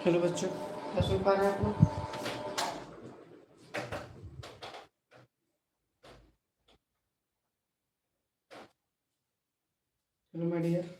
Hello बच्चों, क्या सुन पा रहे हैं आप लोग? Hello my dear.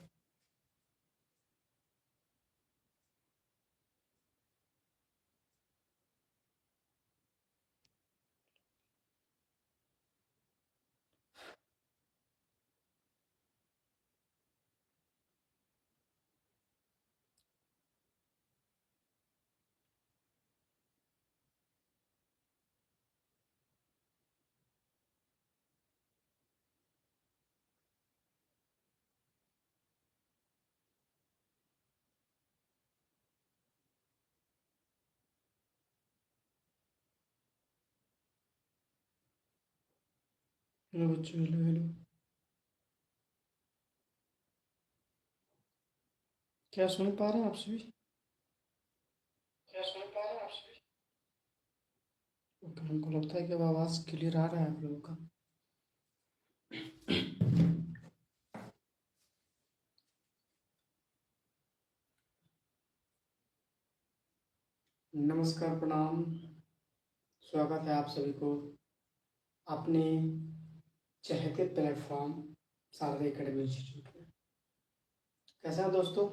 हेलो बच्चों, हेलो हेलो। क्या सुन पा रहे हैं आप सभी? ओके, हमको लगता है कि अब आवाज़ क्लियर आ रहा है आप लोगों का। नमस्कार, प्रणाम। स्वागत है आप सभी को अपने चहेते प्लेटफॉर्म शारदा एकेडमी इंस्टीट्यूट में। कैसा है दोस्तों?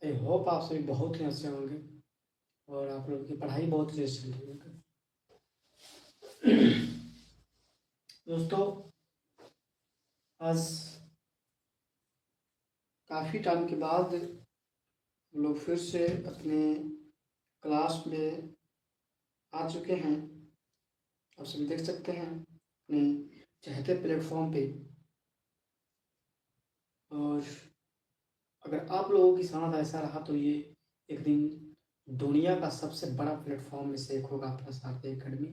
आई होप आप सभी बहुत ही अच्छे होंगे और आप लोगों की पढ़ाई बहुत ही अच्छी चल रही होगी। दोस्तों, आज काफ़ी टाइम के बाद हम लोग फिर से अपने क्लास में आ चुके हैं। आप सभी देख सकते हैं अपने चहेते प्लेटफॉर्म पे। और अगर आप लोगों की साथ ऐसा रहा तो ये एक दिन दुनिया का सबसे बड़ा प्लेटफॉर्म में से एक होगा अपना शारदा एकेडमी।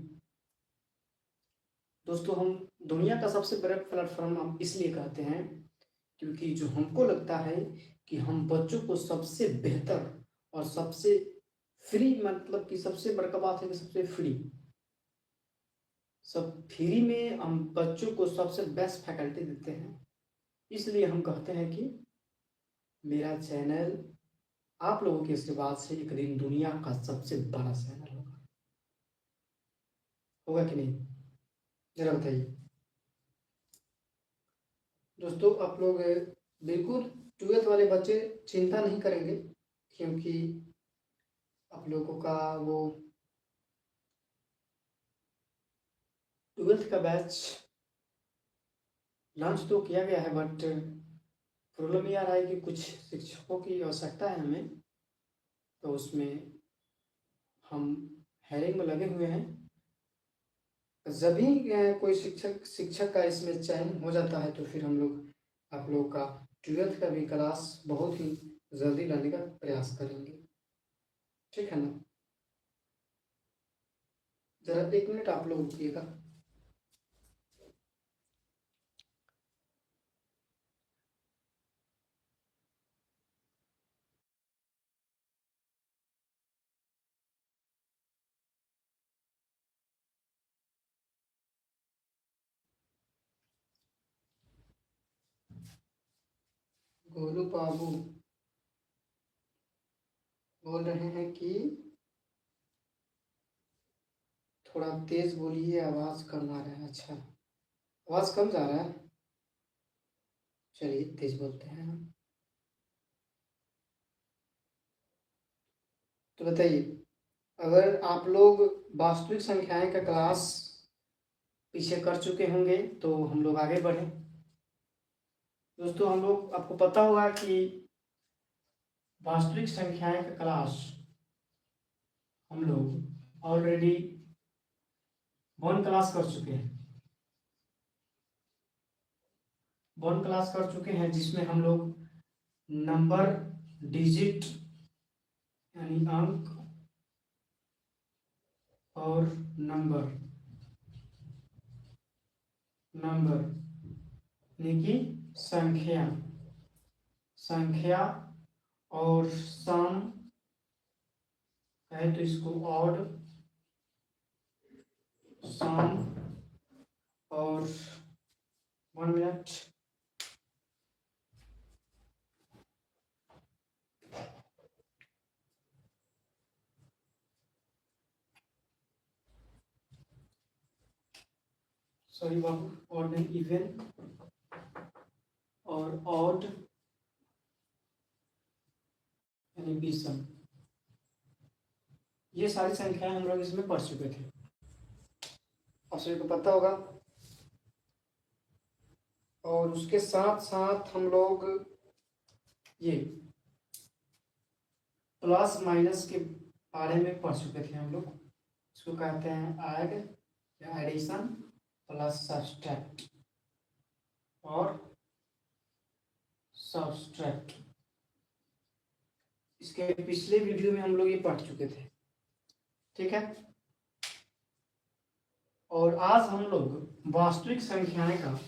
दोस्तों, हम दुनिया का सबसे बड़ा प्लेटफॉर्म हम इसलिए कहते हैं क्योंकि जो हमको लगता है कि हम बच्चों को सबसे बेहतर और सबसे फ्री, मतलब कि सबसे बड़का बात है कि सबसे फ्री, सब फ्री में हम बच्चों को सबसे बेस्ट फैकल्टी देते हैं। इसलिए हम कहते हैं कि मेरा चैनल आप लोगों के आशीर्वाद से एक दिन दुनिया का सबसे बड़ा चैनल होगा। होगा कि नहीं? जरा बताइए दोस्तों। आप लोग बिल्कुल 12th वाले बच्चे चिंता नहीं करेंगे क्योंकि आप लोगों का वो 12th का बैच लॉन्च तो किया गया है, बट प्रॉब्लम ये आ रहा है कि कुछ शिक्षकों की आवश्यकता है हमें, तो उसमें हम हायरिंग में लगे हुए हैं। जब भी कोई शिक्षक का इसमें चयन हो जाता है तो फिर हम लोग आप लोगों का 12th का भी क्लास बहुत ही जल्दी लाने का प्रयास करेंगे। ठीक है ना? जरा 1 मिनट आप लोग रुकिएगा। गोलू बाबू बोल रहे हैं कि थोड़ा तेज बोलिए, आवाज़ कम आ रहा है। अच्छा, आवाज़ कम जा रहा है। चलिए तेज बोलते हैं हम। तो बताइए, अगर आप लोग वास्तविक संख्याएं का क्लास पीछे कर चुके होंगे तो हम लोग आगे बढ़ें। दोस्तों, हम लोग, आपको पता होगा कि वास्तविक संख्याएं का क्लास हम लोग ऑलरेडी 1 क्लास कर चुके हैं। 1 क्लास कर चुके हैं जिसमें हम लोग नंबर, डिजिट यानी अंक, और नंबर नंबर यानी कि संख्या संख्या और सम है तो इसको ऑड, सम और 1 मिनट, सॉरी बाबू, ऑड नहीं, इवन और ऑड यानी विषम, ये सारी संख्याएं हम लोग इसमें पढ़ चुके थे, आप सभी को पता होगा। और उसके साथ साथ हम लोग ये प्लस माइनस के बारे में पढ़ चुके थे हम लोग। इसको कहते हैं ऐड या एडिशन प्लस सब्सट्रैक्ट और सब्सट्रैक्ट। इसके पिछले वीडियो में हम लोग ये पढ़ चुके थे, ठीक है। और आज हम लोग वास्तविक संख्याएं का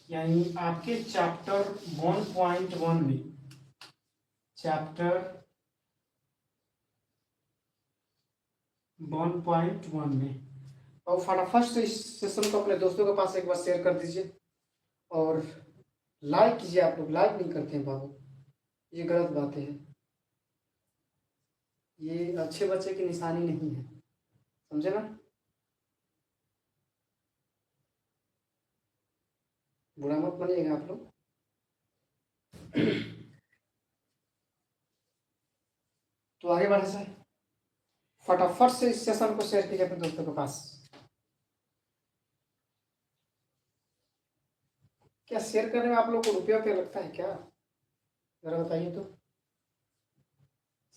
यानी आपके चैप्टर 1.1 में, चैप्टर 1.1 में, और फटाफट से इस सेशन को अपने दोस्तों के पास एक बार शेयर कर दीजिए और लाइक कीजिए। आप लोग लाइक नहीं करते हैं बाबू, ये गलत बातें हैं, ये अच्छे बच्चे की निशानी नहीं है, समझे ना। बुरा मत मानिएगा आप लोग। तो आगे बढ़े सर, फटाफट से इस सेशन को शेयर कीजिए अपने दोस्तों के पास। क्या शेयर करने में आप लोग को रुपया पे लगता है क्या, जरा बताइए तो।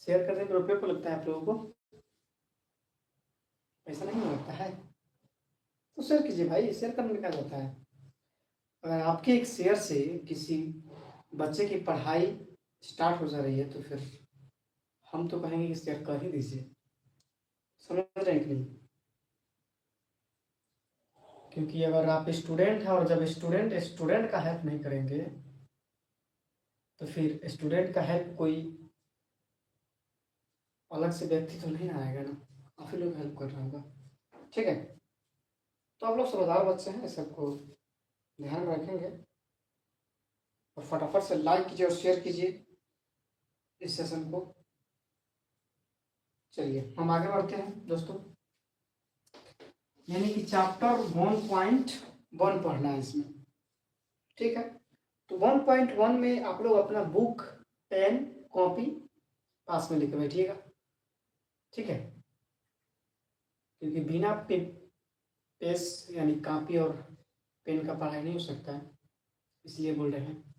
शेयर करने में रुपये पे लगता है आप लोगों को, पैसा नहीं लगता है तो शेयर कीजिए भाई, शेयर करने में क्या जाता है। अगर आपके एक शेयर से किसी बच्चे की पढ़ाई स्टार्ट हो जा रही है तो फिर हम तो कहेंगे कि शेयर कर ही दीजिए, समझ रहे हैं कि नहीं। क्योंकि अगर आप स्टूडेंट हैं और जब स्टूडेंट का हेल्प नहीं करेंगे तो फिर स्टूडेंट का हेल्प कोई अलग से व्यक्ति तो नहीं आएगा ना, काफ़ी लोग हेल्प कर रहा होगा, ठीक है। तो आप लोग समझदार बच्चे हैं, सबको ध्यान रखेंगे और फटाफट से लाइक कीजिए और शेयर कीजिए इस सेशन को। चलिए हम आगे बढ़ते हैं दोस्तों, यानी कि चैप्टर 1.1 पढ़ना है इसमें, ठीक है। तो 1.1 में आप लोग अपना बुक, पेन, कॉपी पास में लेकर बैठिएगा, ठीक है। क्योंकि बिना पेस यानी कॉपी और पेन का पढ़ाई नहीं हो सकता है, इसलिए बोल रहे हैं।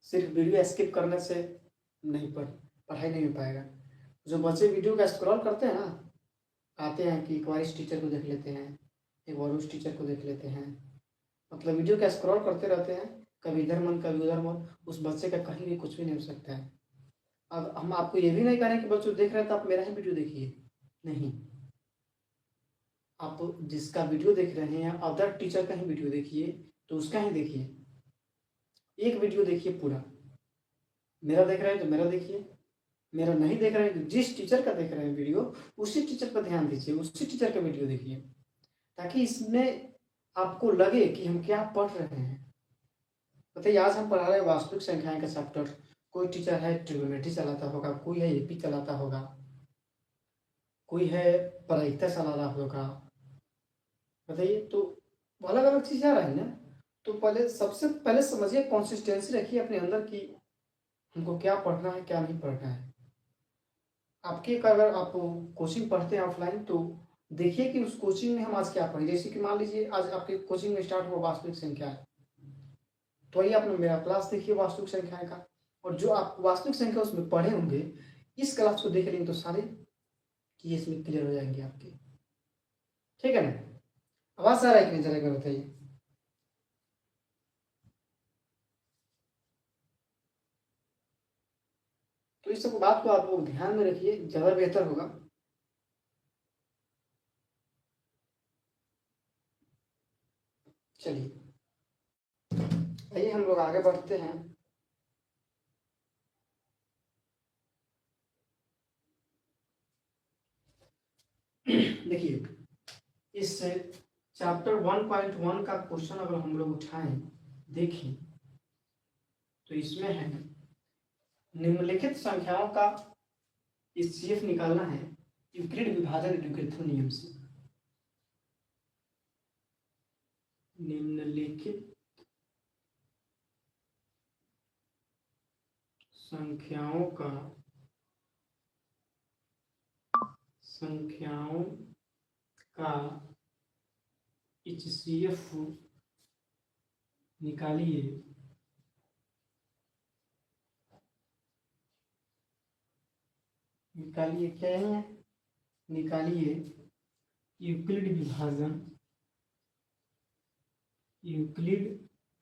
सिर्फ वीडियो स्किप करने से नहीं पढ़ाई नहीं हो पाएगा। जो बच्चे वीडियो का स्क्रॉल करते हैं ना, आते हैं कि एक बार इस टीचर को देख लेते हैं, एक बार उस टीचर को देख लेते हैं, मतलब वीडियो का स्क्रॉल करते रहते हैं, कभी इधर मन कभी उधर मन, उस बच्चे का कहीं भी कुछ भी नहीं हो सकता है। अब हम आपको ये भी नहीं कह रहे कि बच्चों देख रहे हैं तो आप मेरा ही वीडियो देखिए, नहीं। आप जिसका वीडियो देख रहे हैं अदर टीचर का ही वीडियो देखिए, तो उसका ही देखिए, एक वीडियो देखिए पूरा। मेरा देख रहे हैं तो मेरा देखिए, मेरा नहीं देख रहे हैं तो जिस टीचर का देख रहे हैं वीडियो उसी टीचर पर ध्यान दीजिए, उसी टीचर का वीडियो देखिए, ताकि इसमें आपको लगे कि हम क्या पढ़ रहे हैं। बताइए, आज हम पढ़ा रहे हैं वास्तविक संख्याएं का चैप्टर, कोई टीचर है ट्रिग्नोमेट्री चलाता होगा, कोई है एपी चलाता होगा, कोई है प्रायिकता चला रहा होगा, बताइए। तो अलग अलग चीज़ आ रही है ना। तो पहले सबसे पहले समझिए, कंसिस्टेंसी रखिए अपने अंदर कि हमको क्या पढ़ना है क्या नहीं पढ़ना है। आपके अगर आप कोचिंग पढ़ते हैं ऑफलाइन तो देखिए कि उस कोचिंग में हम आज क्या पढ़े। जैसे कि मान लीजिए आज आपके कोचिंग में स्टार्ट हुआ वास्तविक संख्या है, तो आइए आपने मेरा क्लास देखिए वास्तविक संख्या का, और जो आप वास्तविक संख्या उसमें पढ़े होंगे इस क्लास को देख लेंगे तो सारे कि इसमें क्लियर हो जाएंगे आपके, ठीक है ना। आवाज आ रहा है कि नहीं, जरा एक बताइए। तो इस सब बात को आप लोग ध्यान में रखिए, ज्यादा बेहतर होगा। चलिए आइए हम लोग आगे बढ़ते हैं। देखिए, इस चैप्टर 1.1 का क्वेश्चन अगर हम लोग उठाएं देखें तो इसमें है निम्नलिखित संख्याओं का एचसीएफ निकालना है यूक्लिड विभाजन द्वितीय नियम से। निम्नलिखित संख्याओं का HCF निकालिए। निकालिए क्या है? निकालिए यूक्लिड विभाजन, यूक्लिड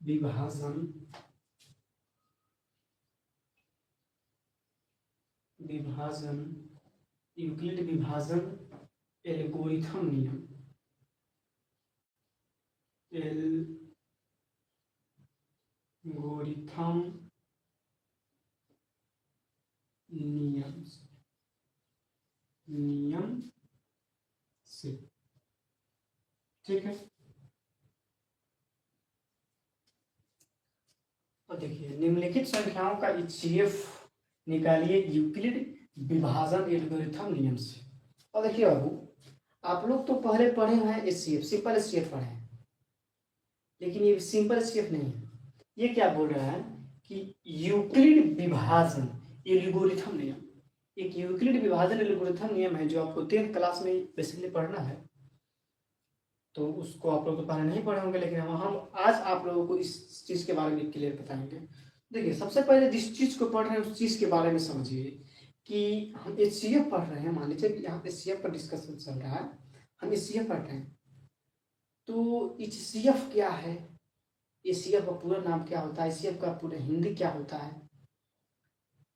विभाजन यूक्लिड विभाजन एल्गोरिथम नियम, एल्गोरिथम नियम से। ठीक है, तो देखिए निम्नलिखित संख्याओं का HCF निकालिए यूक्लिड विभाजन एल्गोरिथम नियम से। और देखिए बाबू, आप लोग तो पहले पढ़े हुए हैं HCF, सिंपल HCF पढ़े हैं, लेकिन ये सिंपल HCF नहीं है। ये क्या बोल रहा है कि यूक्लिड विभाजन एल्गोरिथम नियम, एक यूक्लिड विभाजन एल्गोरिथम नियम है जो आपको 10th क्लास में बेसिकली पढ़ना है। तो उसको आप लोग तो पहले नहीं पढ़े होंगे, लेकिन हम आज आप लोगों को इस चीज़ के बारे में क्लियर बताएंगे। देखिए सबसे पहले जिस चीज़ को पढ़ रहे हैं उस चीज़ के बारे में समझिए कि हम HCF पढ़ रहे हैं। मान लीजिए कि यहाँ HCF पर डिस्कशन चल रहा है, हम HCF पढ़ रहे हैं, तो HCF क्या है, HCF का पूरा नाम क्या होता है, HCF का पूरा हिंदी क्या होता है,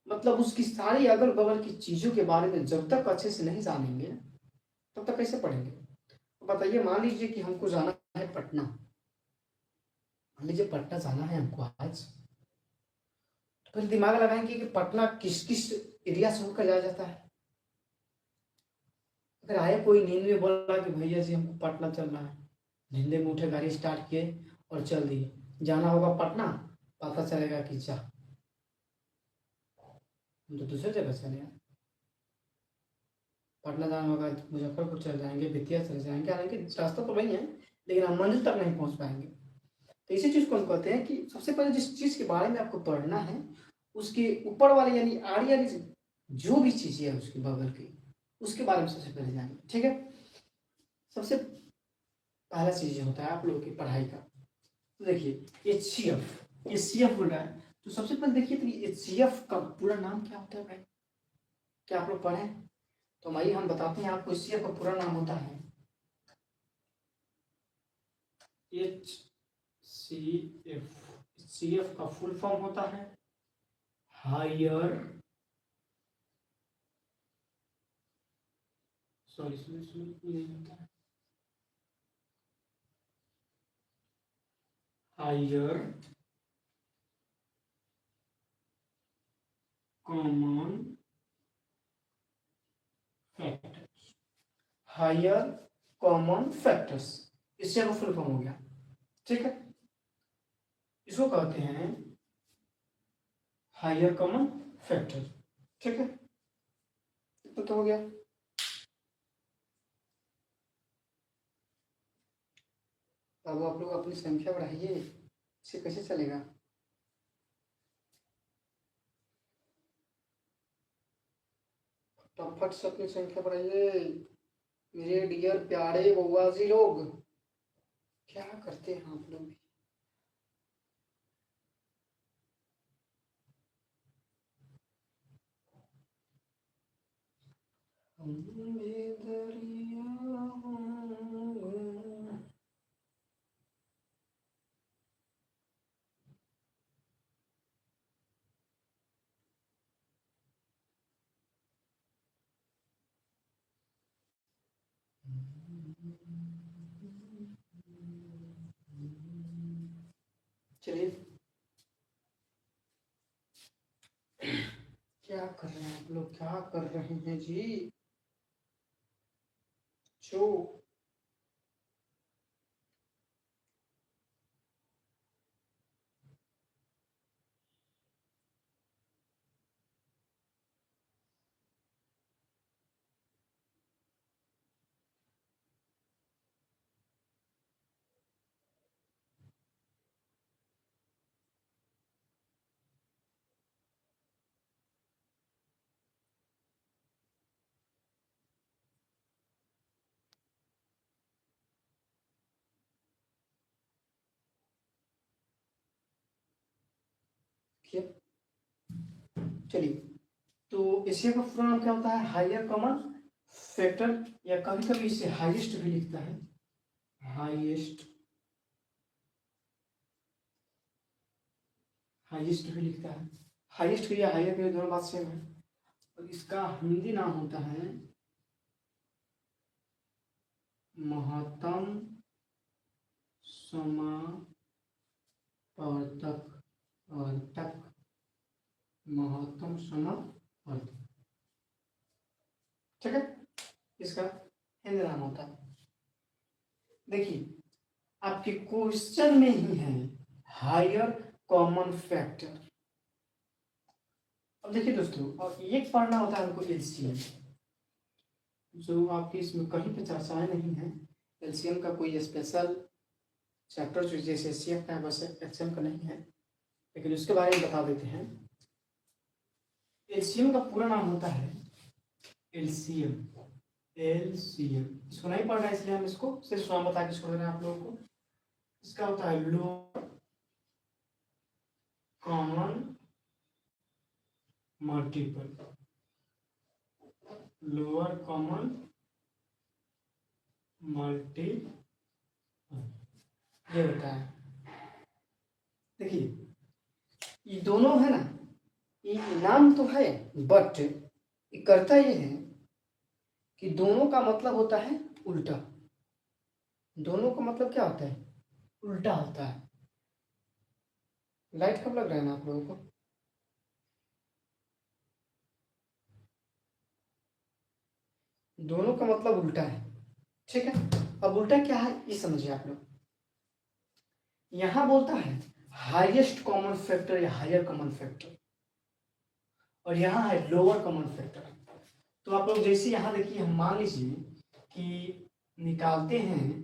मतलब उसकी सारी अगल बगल की चीज़ों के बारे में जब तक अच्छे से नहीं जानेंगे तब तक कैसे पढ़ेंगे। तो बताइए, मान लीजिए कि हमको जाना है पटना, मान लीजिए पटना जाना है हमको आज, तो फिर दिमाग लगाएंगे कि पटना किस किस एरिया से होकर जाया जाता है। अगर आए कोई नींद में बोला कि भैया जी हमको पटना चलना है, नींद में उठे, गाड़ी स्टार्ट किए और चल दिए, जाना होगा पटना, पता चलेगा कि जा हम तो दूसरे जगह चले हैं। पटना जाना होगा तो मुजफ्फरपुर चले जाएंगे, बेतिया चले जाएंगे, हालांकि रास्ता तो वही है लेकिन हम मंजिल तक नहीं पहुंच पाएंगे। तो इसी चीज़ को हम कहते हैं कि सबसे पहले जिस चीज़ के बारे में आपको पढ़ना है उसके ऊपर वाले यानी आड़ी वाली जो भी चीज़ें है उसके बगल की, उसके बारे में सबसे पहले जानेंगे। ठीक है, सबसे पहला चीज़ होता है आप लोगों की पढ़ाई का। तो देखिए HCF बोल रहा है, तो सबसे पहले देखिए तो HCF का पूरा नाम क्या होता है भाई, क्या आप लोग पढ़े? तो आइए हम बताते हैं आपको। HCF का पूरा नाम होता है HCF का फुल फॉर्म होता है हायर सॉरी नहीं होता है, higher common factors, higher common factors, इससे आपको फुल फॉर्म हो गया। ठीक है, इसको कहते हैं हायर कॉमन फैक्टर। ठीक है, तो हो गया। अब आप लोग अपनी संख्या बढ़ाइए, इससे कैसे चलेगा। फटाफट से अपनी संख्या बढ़ाइए मेरे डियर प्यारे बउआ जी लोग। क्या करते हैं आप लोग भी। हम भी दरिया होंगे। चलिए, क्या कर रहे हैं आप लोग, क्या कर रहे हैं जी। जो HCF। चलिए, तो HCF का पूरा नाम क्या होता है? हायर कॉमन फैक्टर, या कभी कभी इसे हाईएस्ट भी लिखता है, हाईएस्ट भी लिखता है। हाईएस्ट के या हायर के दोनों बात सेम है। और इसका हिंदी नाम होता है महत्तम समावर्तक, महत्तम समावर्तक, ठीक है, इसका हिंदी नाम होता है। देखिए, आपके क्वेश्चन में ही है हायर कॉमन फैक्टर। अब देखिए दोस्तों, और एक पढ़ना होता है हमको एलसीएम, जो आपकी इसमें कहीं पे चर्चाएं नहीं है। एलसीएम का कोई स्पेशल चैप्टर जो जैसे एचसीएफ का है वैसे एचसीएम का नहीं है, लेकिन उसके बारे में बता देते हैं। एलसीएम का पूरा नाम होता है एलसीएम। इसको नहीं पढ़ना है, इसलिए हम इसको सिर्फ नाम बता के छोड़ रहे हैं आप लोगों को। इसका होता है lower common multiple, lower common multiple, ये होता है। देखिए, ये दोनों है ना, ये नाम तो है, बट ये करता ये है कि दोनों का मतलब होता है उल्टा। दोनों का मतलब क्या होता है? उल्टा होता है। लाइट कब लग रहा है ना आप लोगों को? दोनों का मतलब उल्टा है, ठीक है। अब उल्टा क्या है ये समझिए आप लोग। यहां बोलता है हाईएस्ट कॉमन फैक्टर या हायर कॉमन फैक्टर, और यहाँ है लोअर कॉमन फैक्टर। तो आप लोग जैसे यहाँ देखिए, हम मान लीजिए कि निकालते हैं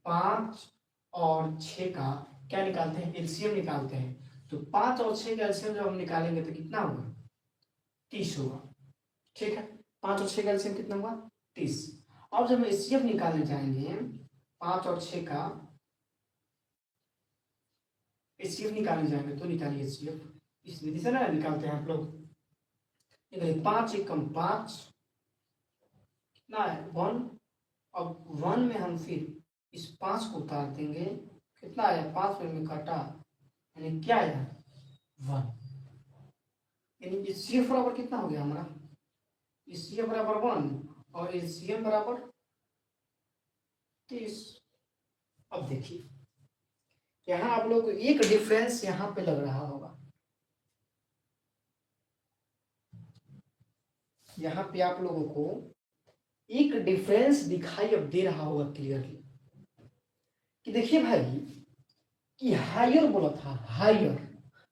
5 और 6 का क्या निकालते हैं? एलसीएम निकालते हैं। तो 5 और 6 का एलसीएम जब हम निकालेंगे तो कितना होगा? 30 होगा, ठीक है। 5 और 6 का एलसीएम कितना हुआ? 30। अब जब हम एचसीएफ निकालने जाएंगे, 5 और 6 का एचसीएफ निकालने जाएंगे, तो निकालिए एचसीएफ। इस विधि से ना निकालते हैं आप लोग। 5 एकम 5 कितना है? 1। अब 1 में हम फिर इस 5 को उतार देंगे, कितना आया? 5 में काटा, यानी क्या आया? 1। यानी एचसीएफ बराबर कितना हो गया हमारा? एचसीएफ बराबर 1 और एचसीएम बराबर 30। अब देखिए, यहाँ आप लोग को एक डिफरेंस यहाँ पे लग रहा होगा, यहाँ पे आप लोगों को एक डिफरेंस दिखाई अब दे रहा होगा क्लियरली, कि देखिए भाई, कि हायर बोला था, हायर,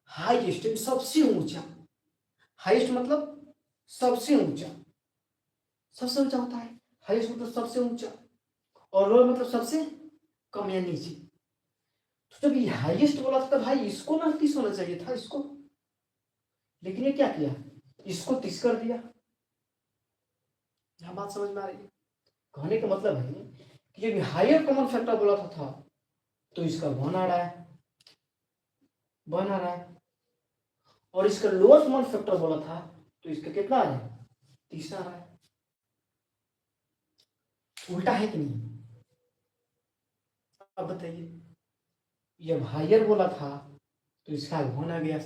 हाईएस्ट सबसे ऊंचा। हाईएस्ट मतलब सबसे ऊंचा, सबसे ऊंचा होता है हाईएस्ट मतलब सबसे ऊंचा, और लोअर मतलब सबसे कम या नीचे। तो जब ये हाईएस्ट बोला था भाई, इसको ना 30 होना चाहिए था इसको, लेकिन ये क्या किया? इसको 30 कर दिया। यह बात समझ में आ रही है? कहने का मतलब है कि जब हायर कॉमन फैक्टर बोला था तो इसका 1 आ रहा है, 1 आ रहा है, और इसका लोअर कॉमन फैक्टर बोला था तो इसका कितना आ रहा है? 30 आ रहा है। उल्टा है कि नहीं? अब बताइए, जब हायर बोला था तो इसका 1 आ गया,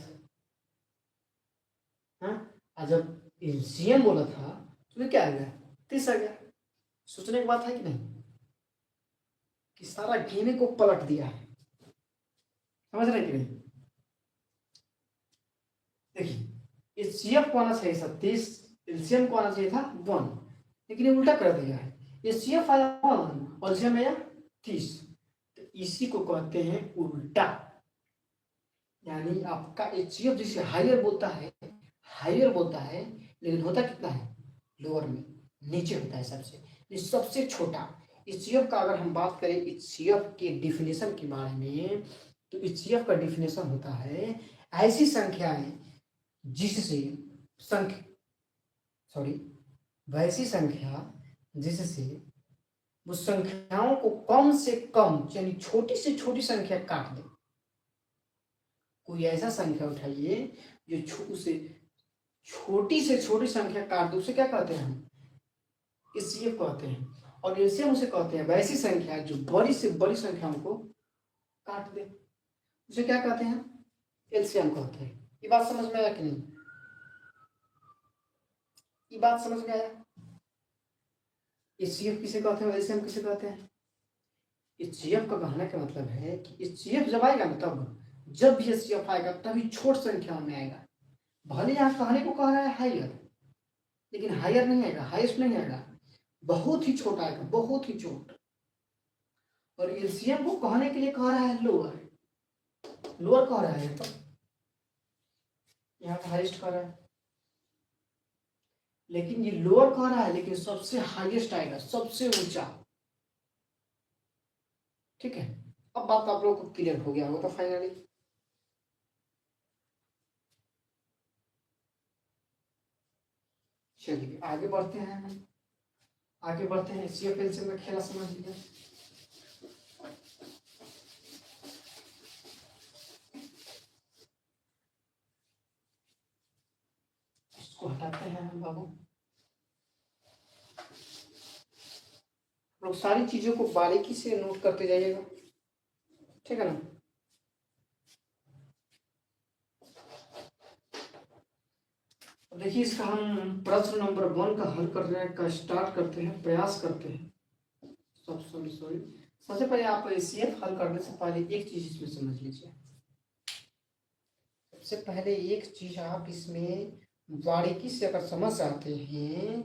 हाँ। जब एलसीएम बोला था तो क्या आ गया? 30 आ गया। सोचने की बात है कि नहीं, कि सारा गेम को पलट दिया है। समझ रहे कि नहीं? देखिए, एचसीएफ को आना चाहिए 30, एलसीएम को आना चाहिए था 1, लेकिन ये उल्टा कर दिया है। एचसीएफ आया 1 और एलसीएम आया 30, तो इसी को कहते हैं उल्टा। यानी आपका एचसीएफ जिसे हायर बोलता है, लेकिन होता कितना है? लोअर में, नीचे होता है सबसे, सबसे छोटा। एचसीएफ का अगर हम बात करें एचसीएफ के डिफिनेशन के बारे में, तो एचसीएफ का डिफिनेशन होता है ऐसी संख्याएं जिससे वैसी संख्या जिससे वो संख्याओं को कम से कम, यानी छोटी से छोटी संख्या काट दे। कोई ऐसा संख्या उठाइए जो उसे छोटी से छोटी संख्या काट दो, उसे क्या कहते हैं हम? एचसीएफ कहते हैं। और एलसीएम उसे कहते हैं वैसी संख्या जो बड़ी से बड़ी संख्याओं को काट दे, उसे क्या कहते हैं? एलसीएम कहते हैं। ये बात समझ में आया कि नहीं? ये बात समझ में आया? एचसीएफ किसे कहते हैं, एलसीएम किसे कहते हैं? एचसीएफ का कहने का मतलब है कि एचसीएफ जब आएगा ना, तब जब भी एचसीएफ आएगा तभी छोट संख्या में आएगा। भले यहाँ कहने को कह रहा है हायर, लेकिन हायर नहीं आएगा, हाईएस्ट नहीं आएगा, बहुत ही छोटा आएगा, बहुत ही छोट। और एलसीएम को कहने के लिए कह रहा है लोअर, लोअर कह रहा है, तो यहाँ पर हाईएस्ट कह रहा है, लेकिन ये लोअर कह रहा है, लेकिन सबसे हाईएस्ट आएगा, सबसे ऊंचा। ठीक है, अब बात आप लोगों को क्लियर हो गया होगा फाइनली। चलिए आगे बढ़ते हैं, आगे बढ़ते हैं। एचसीएफ एलसीएम का खेला समझ लिया। इसको हटाते हैं हम बाबू। लोग सारी चीजों को बारीकी से नोट करते जाइएगा, ठीक है ना? देखिए इसका हम प्रश्न नंबर 1 का हल करने का स्टार्ट करते हैं, प्रयास करते हैं। सॉरी, सबसे पहले आप एचसीएफ हल करने से पहले एक चीज इसमें समझ लीजिए। सबसे पहले एक चीज आप इसमें बारीकी से अगर समझ जाते हैं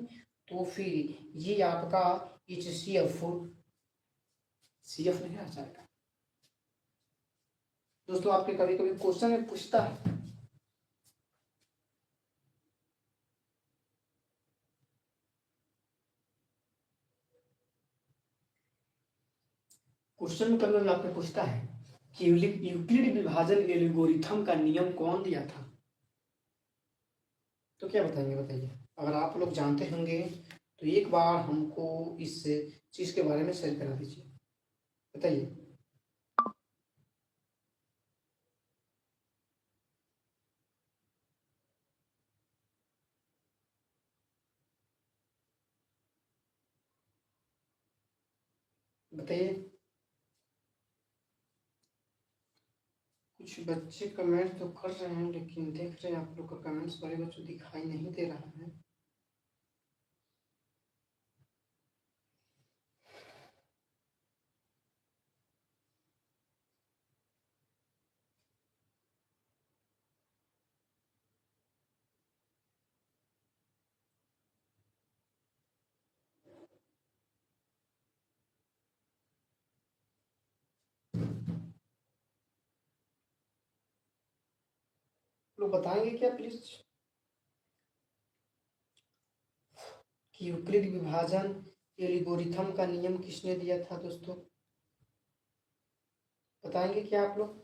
तो फिर ये आपका एचसीएफ सीएफ नहीं आ जाएगा। दोस्तों आपके कभी कभी क्वेश्चन में पूछता है, क्वेश्चन में कभी आपने पूछता है कि यूक्लिड विभाजन एल्गोरिथम का नियम कौन दिया था, तो क्या बताएंगे? बताइए। अगर आप लोग जानते होंगे तो एक बार हमको इस चीज के बारे में शेयर करा दीजिए, बताइए। बताइए। कुछ बच्चे कमेंट तो कर रहे हैं, लेकिन देख रहे हैं आप लोग का कमेंट्स वाले बच्चों दिखाई नहीं दे रहा है। लोग बताएंगे क्या प्लीज कि यूक्लिड विभाजन एल्गोरिथम का नियम किसने दिया था? दोस्तों बताएंगे क्या आप लोग?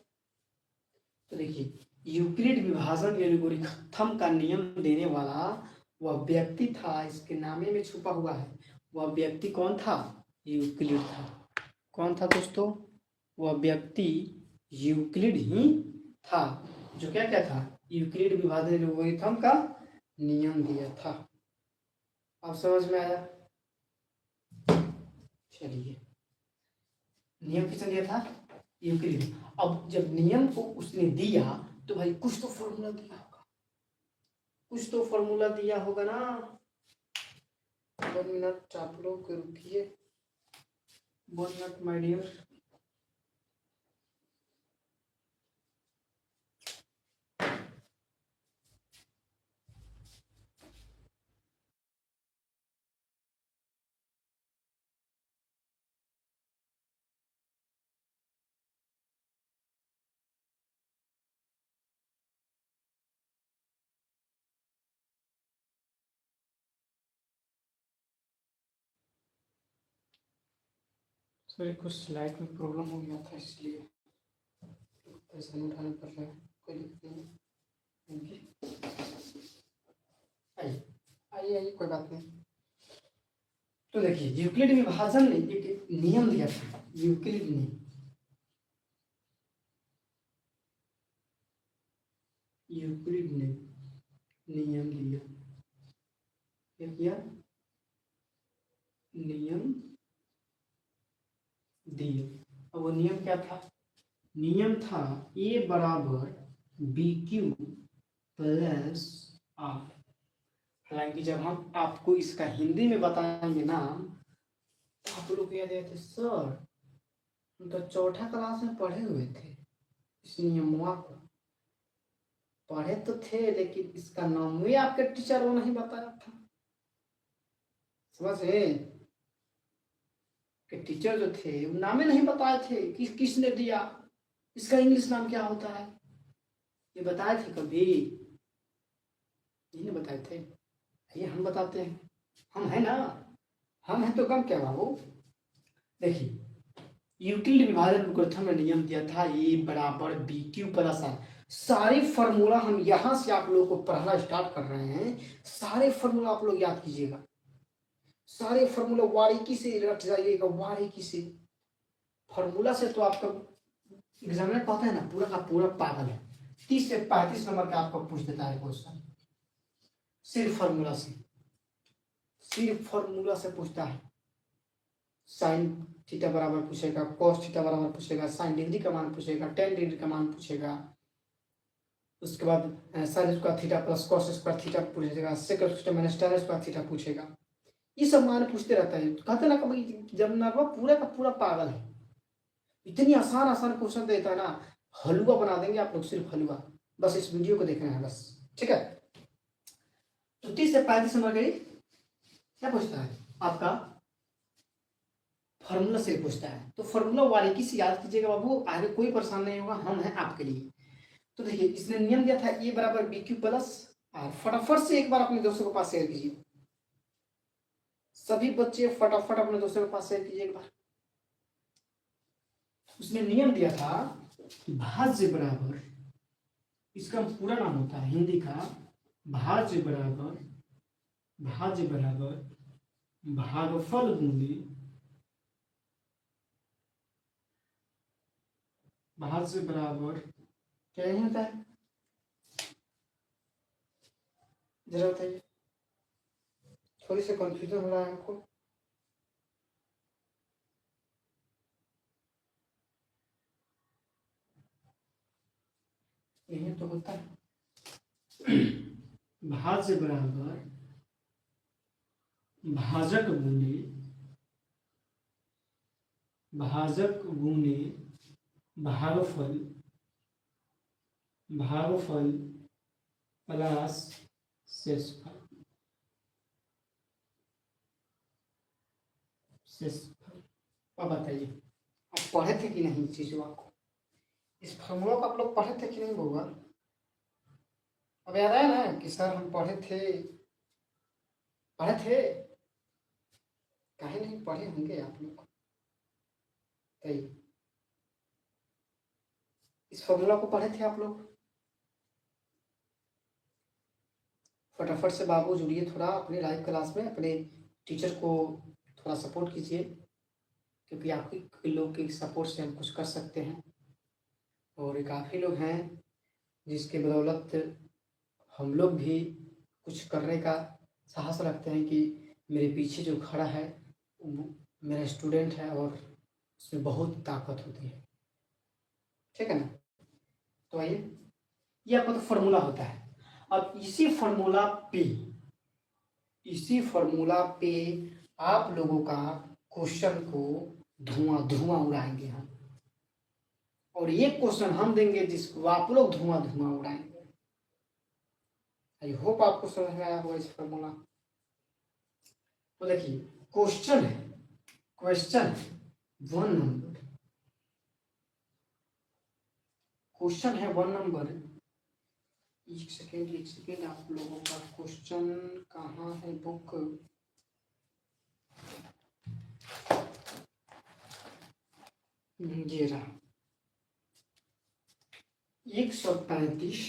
तो देखिए, यूक्लिड विभाजन एल्गोरिथम का नियम देने वाला वह व्यक्ति था, इसके नामे में छुपा हुआ है। वह व्यक्ति कौन था? यूक्लिड था। कौन था दोस्तों? वह व्यक्ति यूक्लिड ही था, जो क्या क्या था? यूक्लिड विभाजन एल्गोरिथम का नियम दिया था। अब समझ में आया? चलिए, नियम किसने दिया था? यूक्लिड। अब जब नियम को उसने दिया तो भाई कुछ तो फॉर्मूला दिया होगा, कुछ तो फॉर्मूला दिया होगा ना। 1 मिनट आप लोग रुकिए, 1 मिनट माय डियर। सॉरी, कुछ स्लाइड में प्रॉब्लम हो गया था, इसलिए पैसा नहीं उठाना पड़ रहा है। कोई दिक्कत नहीं, आइए आइए आइए, कोई बात नहीं। तो देखिए, यूक्लिड विभाजन ने एक नियम दिया था, यूक्लिड ने। यूक्लिड ने नियम दिया। क्या किया? नियम दिया। अब वो नियम क्या था? नियम था ए बराबर बी क्यू प्लस आर। हालांकि जब हम आपको इसका हिंदी में बताएंगे ना, तो आप लोग कह देते सर हम तो चौथा क्लास में पढ़े हुए थे, इस नियमवा को पढ़े तो थे, लेकिन इसका नाम भी आपके टीचर वो नहीं बताया था। समझे कि टीचर जो थे वो नाम ही नहीं बताए थे कि किसने दिया, इसका इंग्लिश नाम क्या होता है, ये बताए थे कभी? नहीं बताए थे। ये हम बताते हैं, हम है ना, हम हैं तो कम क्या बाबू। देखिए यूक्लिड विभाजन प्रथम में नियम दिया था ए बराबर बी क्यू प्लस आर। सारे फॉर्मूला हम यहां से आप लोगों को पढ़ना स्टार्ट कर रहे हैं। सारे फॉर्मूला आप लोग याद कीजिएगा, सारे फॉर्मूला बारीकी से रट जाइएगा, बारीकी से। फॉर्मूला से तो आपका एग्जामिनर कहता है ना पूरा का पूरा पागल है। 30 से 35 नंबर का आपको पूछ देता है क्वेश्चन, सिर्फ फॉर्मूला से, सिर्फ फॉर्मूला से पूछता है। साइन थीटा बराबर पूछेगा, कॉस थीटा बराबर पूछेगा, साइन डिग्री का मान पूछेगा, टेन डिग्री का मान पूछेगा, उसके बाद sine square theta plus cos square theta पूछेगा, sec square minus tan square theta पूछेगा। ये सब मान पूछते रहता है। कहते ना कभी जब नरवा पूरा का पूरा पागल है, इतनी आसान आसान क्वेश्चन देता है ना, हलवा बना देंगे आप लोग, सिर्फ हलवा। बस इस वीडियो को देखना है बस, ठीक है। तो 30 से 35 नंबर के क्या पूछता है आपका? फॉर्मूला से पूछता है। तो फॉर्मूला बारीकी से याद कीजिएगा बाबू, आगे कोई परेशान नहीं होगा, हम हैं आपके लिए। तो देखिए इसने नियम दिया था ए बराबर बी क्यू प्लस आर। फटाफट से एक बार अपने दोस्तों के पास शेयर कीजिए, सभी बच्चे फटाफट अपने दोस्तों के पास शेयर कीजिए एक बार। उसने नियम दिया था कि भाज्य बराबर, इसका पूरा नाम होता है हिंदी का, भाज्य बराबर, भाज्य बराबर भागफल गुणे, भाज्य बराबर क्या नहीं होता है, जरा बताइए, थोड़ी सी कंफ्यूजन हो रहा है हमको। यही तो होता है, भाज्य बराबर भाजक गुणे, भाजक गुणे भागफल, भागफल प्लस शेषफल, शेषफल। अब बताइए आप पढ़े थे कि नहीं चीजों को, इस फॉर्मूला को आप लोग पढ़े थे कि नहीं होगा? अब याद आया ना कि सर हम पढ़े थे, पढ़े थे, काहे नहीं पढ़े होंगे आप लोग? इस फॉर्मूला को पढ़े थे आप लोग? फटाफट से बाबू जुड़िए थोड़ा अपने लाइव क्लास में, अपने टीचर को थोड़ा सपोर्ट कीजिए, क्योंकि आपके लोग के सपोर्ट से हम कुछ कर सकते हैं। और काफ़ी लोग हैं जिसके बदौलत हम लोग भी कुछ करने का साहस रखते हैं कि मेरे पीछे जो खड़ा है वो मेरा स्टूडेंट है और उसमें बहुत ताकत होती है, ठीक है ना। तो आइए, ये आपका तो फॉर्मूला होता है। अब इसी फॉर्मूला पे आप लोगों का क्वेश्चन को धुआं धुआं उड़ाएंगे हम, और ये क्वेश्चन हम देंगे जिसको आप लोग धुआं धुआं उड़ाएंगे। आई होप आपको समझ में आया होगा इस फॉर्मूला। तो देखिए क्वेश्चन है, क्वेश्चन 1 नंबर, क्वेश्चन है 1 नंबर। एक सेकेंड आप लोगों का क्वेश्चन कहाँ है बुक? ये रहा 135।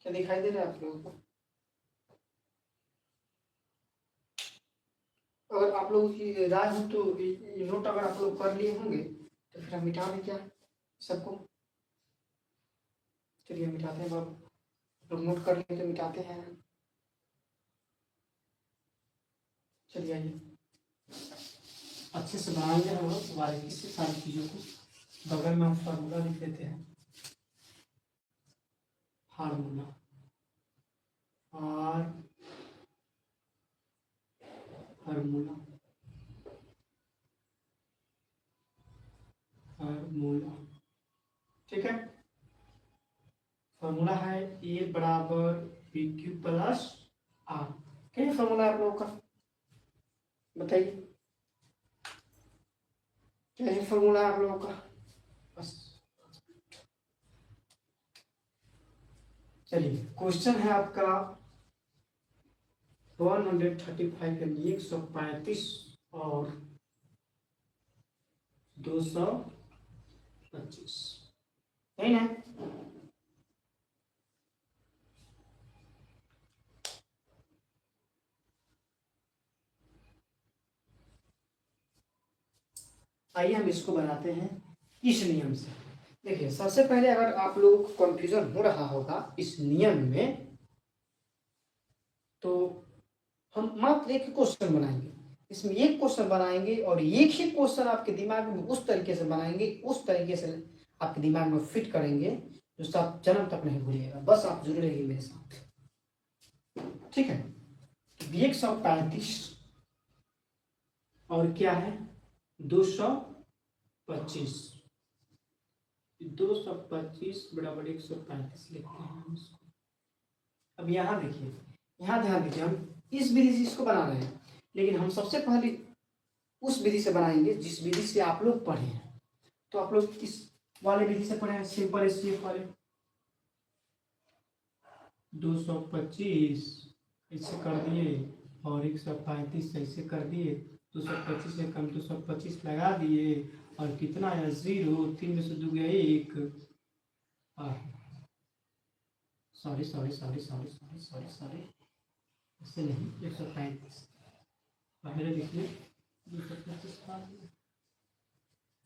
क्या दिखाई दे रहा है आप लोगों को? अगर आप लोगों की राय हो तो नोट अगर आप लोग कर लिए होंगे तो फिर हम मिटा दें क्या सबको? चलिए मिटाते हैं बाबू, लोग नोट कर लें तो मिटाते हैं। चलिए आइए अच्छे से बनाएंगे हम लोग बारीकी से सारी चीज़ों को। बगल में हम फार्मूला लिख लेते हैं। फार्मूला फार्मूला फार्मूला ठीक है। फार्मूला है ए बराबर पी क्यू प्लस आर। क्या है फार्मूला आप लोगों का, बताइए क्या है फार्मूला आप लोगों का। बस चलिए क्वेश्चन है आपका 135 यानी 135 और 225 नहीं ना। आइए हम इसको बनाते हैं इस नियम से। देखिए सबसे पहले अगर आप लोगों को कंफ्यूजन हो रहा होगा इस नियम में, तो हम मात्र एक क्वेश्चन बनाएंगे। इसमें एक क्वेश्चन बनाएंगे और एक ही क्वेश्चन आपके दिमाग में उस तरीके से बनाएंगे, उस तरीके से आपके दिमाग में फिट करेंगे जो आप जन्म तक नहीं भूलिएगा। बस आप जुड़े रहिए मेरे साथ, ठीक है। 135 और क्या है 225 बराबर 135 लिखते हैं हम इसको। अब यहाँ देखिए, यहाँ ध्यान दीजिए, हम इस विधि से इसको बना रहे हैं, लेकिन हम सबसे पहले उस विधि से बनाएंगे जिस विधि से आप लोग पढ़े हैं। तो आप लोग किस वाले विधि से पढ़े हैं, सिंपल एससीएफ वाले। 225 ऐसे कर दिए और 135 ऐसे कर दिए, 225 से कम 225 लगा दिए और कितना है 0, 3 में से 2 गया 1। सॉरी ऐसे नहीं, 135 पहले लिखिए 225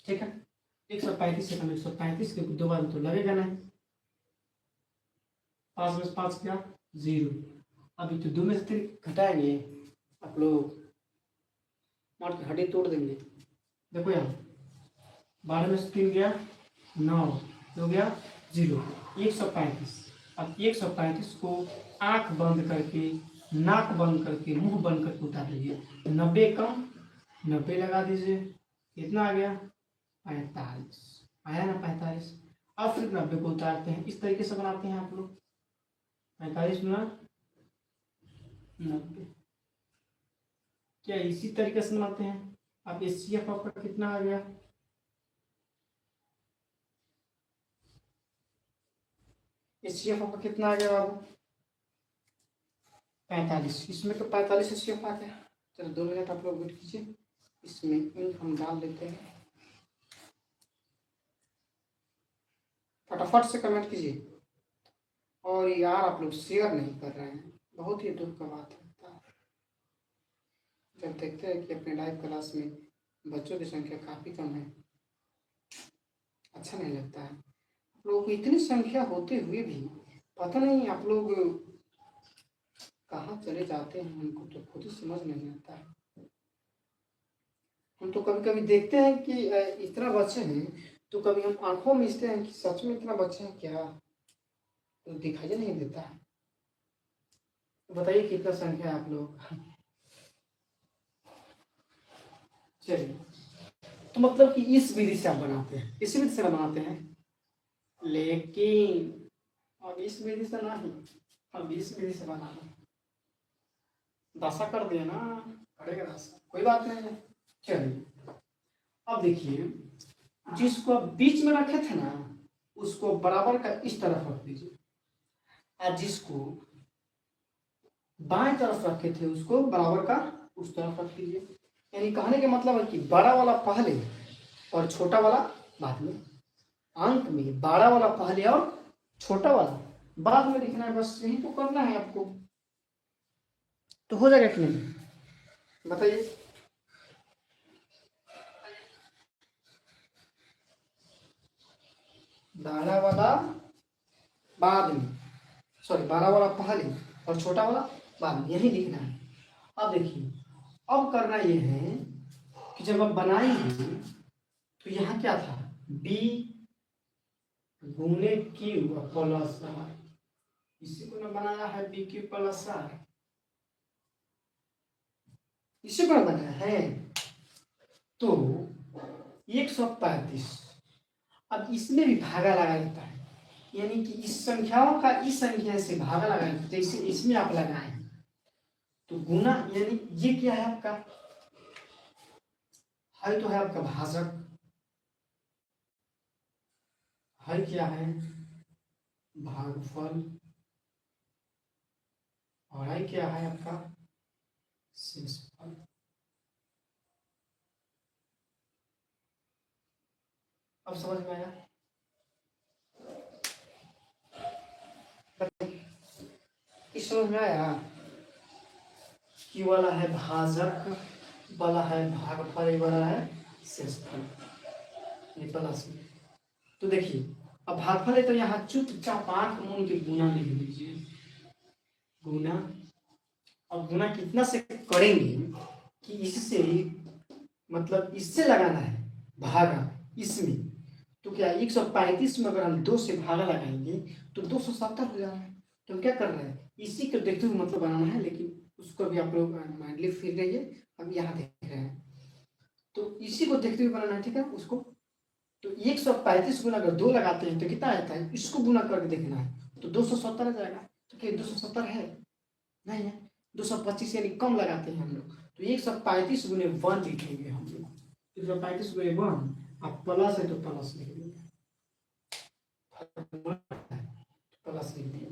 ठीक है। 135 से कम 135 के 2 बार तो लगेगा नहीं, 5 में से 5 क्या 0। अभी तो 2 में से 3 घटाएंगे आप लोग, मार के हड्डी तोड़ देंगे। देखो यहाँ 12 में से 3 गया 9, हो गया 0, 135। अब 135 को आंख बंद करके, नाक बंद करके, मुंह बंद करके उतार लीजिए। 90 कम 90 लगा दीजिए, कितना आ गया 45 आया ना 45। अब फिर 90 को उतारते हैं, इस तरीके से बनाते हैं आप लोग। 45 गुना 90 क्या इसी तरीके से बनाते हैं। अब एचसीएफ आपका कितना आ गया, एचसीएफ आपका कितना आ गया बाबू 45। इसमें तो 45 एचसीएफ आ गया। चलो 2 मिनट आप लोग वेट कीजिए, इसमें इन हम डाल देते हैं। फटाफट से कमेंट कीजिए। और यार आप लोग शेयर नहीं कर रहे हैं, बहुत ही दुख का बात होता है जब देखते हैं कि अपने लाइव क्लास में बच्चों की संख्या काफ़ी कम है। अच्छा नहीं लगता है। आप लोगों की इतनी संख्या होते हुए भी पता नहीं आप लोग कहाँ चले जाते हैं, हमको तो खुद ही समझ नहीं आता है। हम तो कभी कभी देखते हैं कि इतना बच्चे हैं, तो कभी हम आंखों में मिलते हैं कि सच में इतना बच्चे हैं क्या, तो दिखाई नहीं देता है। तो बताइए कितना संख्या है आप लोग। चलिए तो मतलब कि इस विधि से आप बनाते हैं, इस विधि से बनाते हैं, लेकिन अब इस विधि से नहीं, अब इस विधि से बनाना। दशा कर दिया ना, करेगा दशा, कोई बात नहीं है। चलिए अब देखिए, जिसको आप बीच में रखे थे ना उसको बराबर का इस तरफ रख दीजिए, और जिसको बाएं तरफ रखे थे उसको बराबर का उस तरफ रख दीजिए। यानी कहने का मतलब है कि बड़ा वाला पहले और छोटा वाला बाद में। अंक में बड़ा वाला पहले और छोटा वाला बाद में लिखना है, बस यही तो करना है आपको। तो हो जाएगा कि नहीं बताइए। बड़ा वाला बाद में, सॉरी 12 वाला पहले और छोटा वाला बाद में, यही लिखना है। अब देखिए, अब करना ये है कि जब आप बनाएंगे तो यहाँ क्या था, बी गुने क्यू प्लस आर, इसी को ना बनाया है बी क्यू प्लस आर, इसी को ना बनाया है। तो 135, अब इसमें भी भागा लगा देता है, यानी कि इस संख्याओं का इस संख्या से भागा लगाएं, जैसे इसमें आप लगाएं तो गुना, यानी ये क्या है आपका, है तो है आपका भाजक, है क्या है भागफल, और है क्या है आपका शेषफल। अब समझ में आया, इस समझ में आया, कि वाला है भाजक, वाला है भागफल, ये वाला है शेषफल, ये प्लस में। तो देखिए, अब भागफल है तो यहाँ चुपचाप आंख मूंद के गुना लिख दीजिए, गुना। अब गुना कितना से करेंगे कि इससे, मतलब इससे लगाना है भागा इसमें, तो क्या 135 में अगर हम 2 से भागा लगाएंगे तो 270 हो जाना है। तो हम क्या कर रहे हैं, इसी को देखते हुए मतलब बनाना है, लेकिन उसको भी आप लोग माइंडली फिर रहिए, हम यहाँ देख रहे हैं तो इसी को देखते हुए बनाना है, ठीक है उसको। तो 135 गुना अगर 2 लगाते हैं तो कितना आता है, इसको गुना करके देखना है तो 270 आ जाएगा। तो क्या 270 है, नहीं है, 225 यानी कम लगाते हैं हम लोग, तो 135 गुने 1 लिखेंगे हम लोग, 135 गुने 1, अब प्लस है तो प्लस लिख देंगे, प्लस लिख दिए।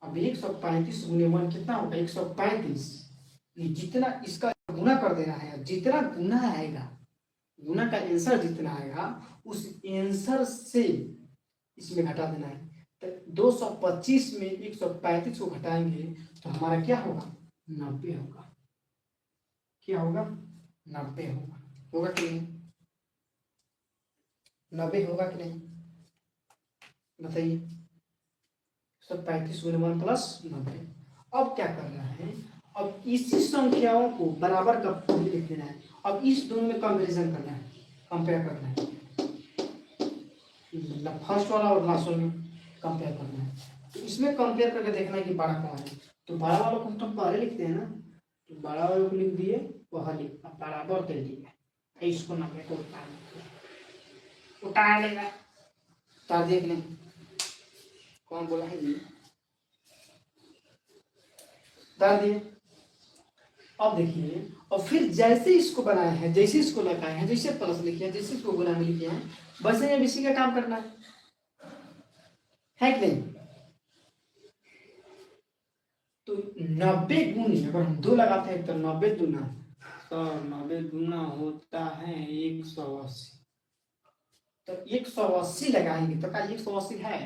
अब 135 गुने 1 कितना होगा 135, जितना इसका गुना कर देना है, जितना गुना आएगा, गुना का आंसर जितना आएगा उस आंसर से इसमें घटा देना है। तो 225 में 135 को घटाएंगे तो हमारा क्या होगा 90 होगा, क्या होगा 90 होगा, होगा कि नहीं, 90 होगा कि नहीं बताइए, 135 गुने 1 प्लस 90। अब क्या करना है, अब इसी संख्याओं को बराबर का लिख देना है, अब इस दोनों में कंपैरिजन करना है, कंपेयर करना है, फर्स्ट वाला और लास्ट वाला में कंपेयर करना है। तो इसमें कंपेयर करके देखना है कि बड़ा कौन है, तो बड़ा वालों को तो पहले लिखते हैं ना, तो बड़ा वालों को लिख दिए पहले, अब बराबर कर दिया, इसको 90 को उतार लेगा, उतार देख लें कौन बोला है ये, उतार दिए। अब देखिए, और फिर जैसे इसको बनाए हैं, जैसे इसको लगाए हैं, जैसे प्लस लिखे हैं, जैसे इसको गुना में लिखे हैं, वैसे अब इसी का काम करना है कि नहीं। तो 90 गुने अगर हम 2 लगाते हैं तो 90 दूना, तो 90 गुना होता है 180, तो 180 लगाएंगे तो क्या 180 है,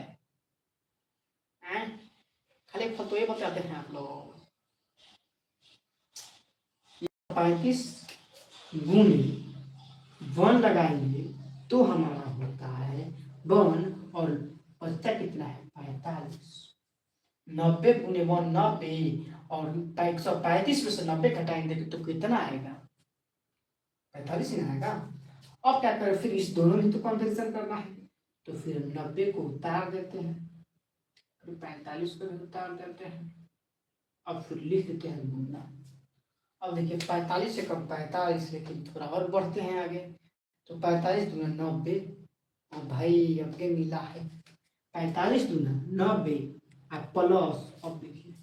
खाली फल तो ये बताते हैं आप लोग। 35 गुने 1 लगाएंगे तो हमारा होता है 1, और बचता कितना है 45, 90 गुने 1 90, और 135 में से 90 घटाएंगे तो कितना आएगा 45 ही आएगा। अब क्या करें, फिर इस दोनों में तो कंपैरिजन करना है, तो फिर 90 को उतार देते हैं, फिर 45 को भी उतार देते हैं, अब फिर लिख देते हैं गुना। अब देखिए 45 से कम 45, लेकिन थोड़ा और बढ़ते हैं आगे, तो 45 दूना 90, और भाई अब के मिला है 45 दूना 90 और प्लस, अब देखिए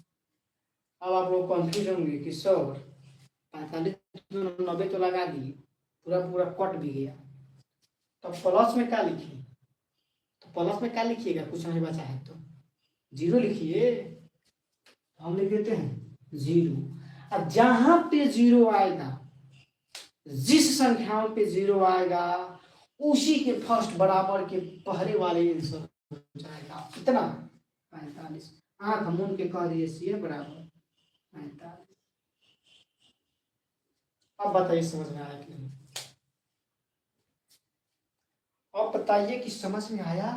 अब आप लोग कंफ्यूज होंगे कि सर 45 दूना 90 तो लगा दिए, पूरा पूरा कट भी गया, तो प्लस में क्या लिखिए, तो प्लस में क्या लिखिएगा, कुछ नहीं बचा है तो 0 लिखिए, हम लिख देते हैं 0। अब जहां पे 0 आएगा, जिस संख्याओं पे 0 आएगा उसी के फर्स्ट बराबर के पहले वाले आंसर हो जाएगा, कितना 45, आंख मूंद के कह दिए सी बराबर 45। अब बताइए समझ में आया कि नहीं, अब बताइए कि समझ में आया,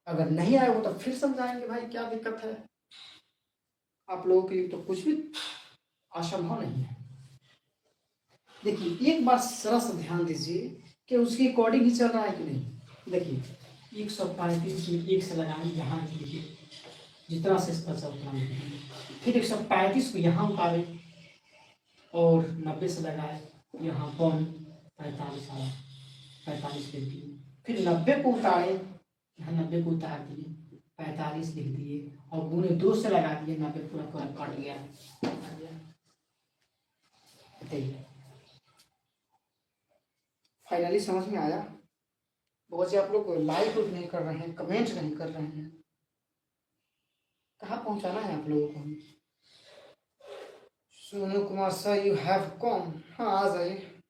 अगर नहीं आएगा तो फिर समझाएंगे भाई क्या दिक्कत है। आप लोगों के लिए तो कुछ भी असंभव नहीं है। देखिए एक बार जरा सा ध्यान दीजिए कि उसके अकॉर्डिंग ही चल रहा है कि नहीं। देखिए 135 में 1 से लगाएंगे यहाँ देखिए जितना से इसका चल उतना लिखेंगे, फिर 135 को यहाँ उतारे और 90 से लगाए यहाँ कौन 45 आया, 45 लिख दिए, फिर 90 को उतारे यहाँ 90 को उतार दिए 45 लिख दिए और गुणे 2 से लगा दिए 90 पूरा पूरा कट गया। बताइए फाइनली समझ में आया। बहुत से आप लोग लाइक नहीं कर रहे हैं, कमेंट नहीं कर रहे हैं, कहाँ पहुंचाना है आप लोगों को। Sonu Kumar sir you have come, हाँ आ जाइए।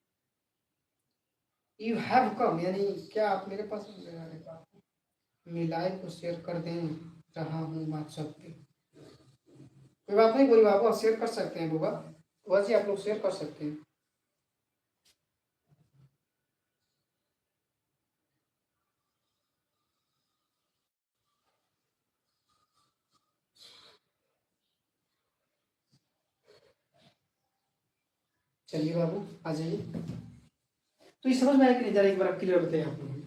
यू हैव कम यानी क्या आप मेरे पास मैं लाइव को शेयर कर दे रहा हूँ व्हाट्सएप पे। कोई बात नहीं बोली बाबू, आप शेयर कर सकते हैं बुआ, वैसे आप लोग शेयर कर सकते हैं। चलिए बाबू आ जाइए। तो ये समझ में आया कि नहीं, जरा एक बार क्लियर बताइए आप लोगों ने।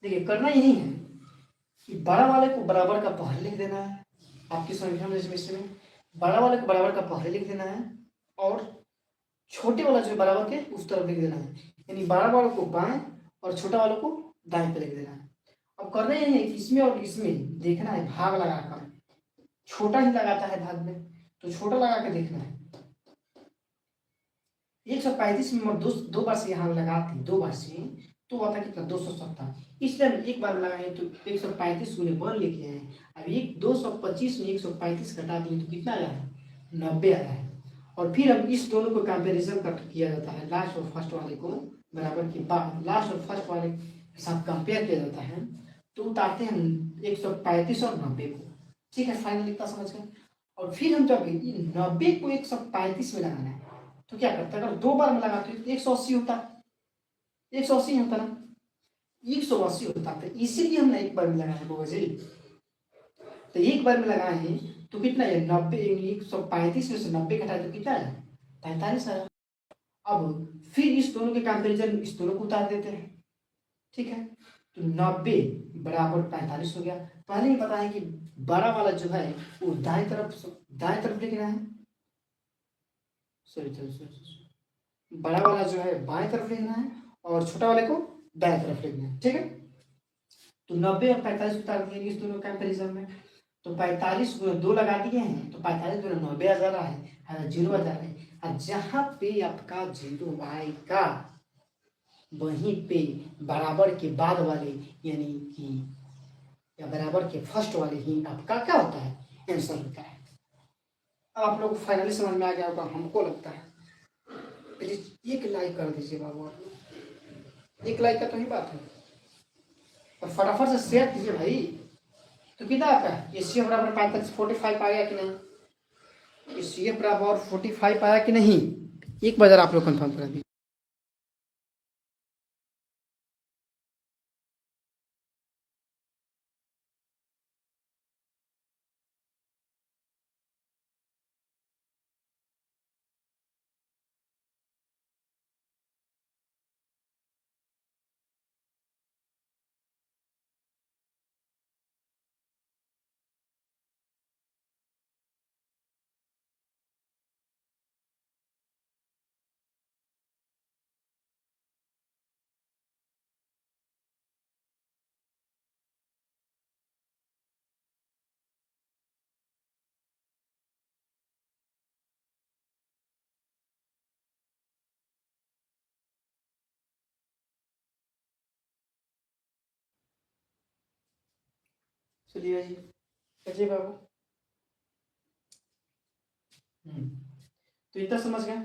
देखिए करना यही है कि बड़ा वाले को बराबर का पहले लिख देना है, आपकी संख्या में इसमें बड़ा वाले को बराबर का पहले लिख देना है और छोटे वाला जो बराबर के उस तरफ लिख देना है, यानी बड़ा वालों को बाएं और छोटा वालों को दाएं पे लिख देना है। अब करना यही है कि इसमें और इसमें देखना है भाग लगाकर, छोटा ही लगाता है भाग में तो छोटा लगा के देखना है। 135 में दो बार से यहाँ लगाते दो बार से तो आता है कितना 270, इसलिए हम एक बार लगाए तो 135 गुने 1 लेके आए। अब एक 225 में 135 घटा दिए तो कितना आया है 90 आया है। और फिर अब इस दोनों को कंपेरिजन कर किया जाता है, लास्ट और फर्स्ट वाले को बराबर के बाद लास्ट और फर्स्ट वाले के साथ कंपेयर किया जाता है तो उतारते हैं 135 और 90 को। ठीक है फाइनल इतना समझ गए। और फिर हम जब 90 को 135 में लगाना है तो क्या करता है, अगर दो बार में लगाते तो 180 होता, 180 होता ना, 180 होता है, इसीलिए हमने एक बार में लगाया बाबा जी। तो एक बार में लगाए हैं तो कितना है 90, 135 में से 90 घटाए तो कितना है 45 आया। अब फिर इस दोनों के कंपेरिजन इस दोनों को उतार देते हैं। ठीक है तो 90 बराबर 45 हो गया। पहले ही बताया कि बड़ा वाला जो है वो दाएं तरफ लिखना है, सॉरी बड़ा वाला जो है बाएं तरफ लिखना है और छोटा वाले को दाएं तरफ लिखना है। ठीक है तो 90 और 45 उतार दिए इस दोनों कंपेरिजन में तो 45 गुना 2 लगा दिए हैं तो 45 गुना 90 आ जा रहा है, 0 आ जा रहा है। और जहाँ पे आपका 0 आएगा वहीं पे बराबर के बाद वाले यानी कि या बराबर के फर्स्ट वाले ही आपका क्या होता है आंसर होता है। अब आप लोग को फाइनली समझ में आ गया होगा हमको लगता है। प्लीज एक लाइक कर दीजिए बाबू, आप लोग एक लाइक का तो ही बात है और फटाफट से शेयर कीजिए भाई। तो कितना आपका ये सी बराबर 45 आया कि नहीं, ये सी बराबर 45 आया कि नहीं, एक बार आप लोग कंफर्म कर दीजिए। चलिए जी अजय बाबू तो इतना समझ गए।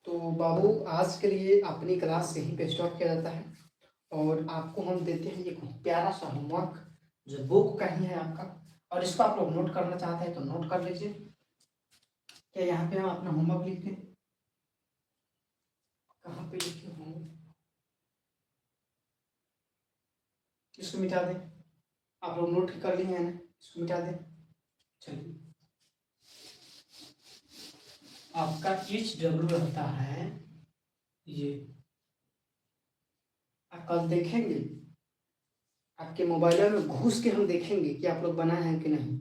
तो बाबू आज के लिए अपनी क्लास यहीं पे स्टॉप किया जाता है और आपको हम देते हैं एक प्यारा सा होमवर्क जो बुक का ही है आपका, और इसको आप लोग नोट करना चाहते हैं तो नोट कर लीजिए। क्या यहाँ पे हम अपना होमवर्क लिखते हैं, कहाँ पे लिखे होंगे, इसको मिटा दें। आप लोग नोट कर लिए हैं ना, इसको मिटा दें। चलिए, आपका HW रहता है ये। आप कल देखेंगे, आपके मोबाइल में घुस के हम देखेंगे कि आप लोग बनाए हैं कि नहीं।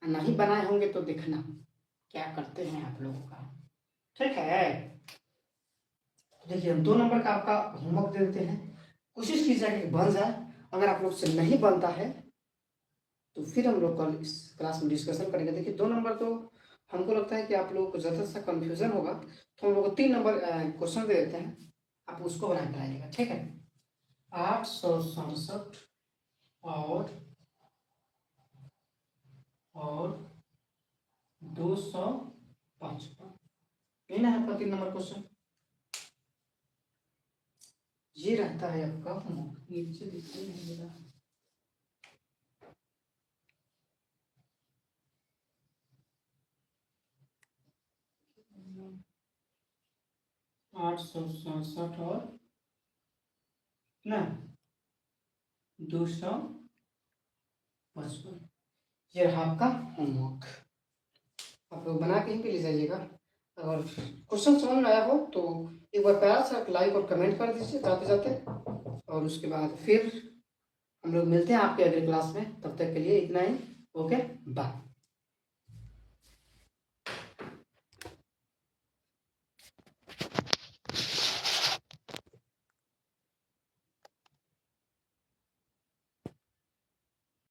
नहीं बनाए होंगे तो देखना क्या करते हैं आप लोगों का, ठीक है। देखिए, हम 2 नंबर का आपका होमवर्क दे देते हैं, कोशिश कीजिएगा कि बन जाए। अगर आप लोग से नहीं बनता है तो फिर हम लोग कल इस क्लास में डिस्कशन करेंगे। देखिए, 2 नंबर तो हमको लगता है कि आप लोगों को ज़्यादा सा कन्फ्यूजन होगा, तो हम लोग को 3 नंबर क्वेश्चन दे देते हैं, आप उसको बना कर आइएगा, ठीक है। 867 और 255, यही ना है आपका 3 नंबर क्वेश्चन। ये रहता है आपका होमवर्क। नीचे दिखाई नहीं दे रहा, 867 और ना 255, ये रहा आपका होमवर्क। आप लोग बना के ही पे ले जाइएगा। अगर क्वेश्चन समझ में आया हो तो एक बार प्यार से लाइक और कमेंट कर दीजिए जाते जाते, और उसके बाद फिर हम लोग मिलते हैं आपके अगले क्लास में। तब तक के लिए इतना ही, ओके, बाय।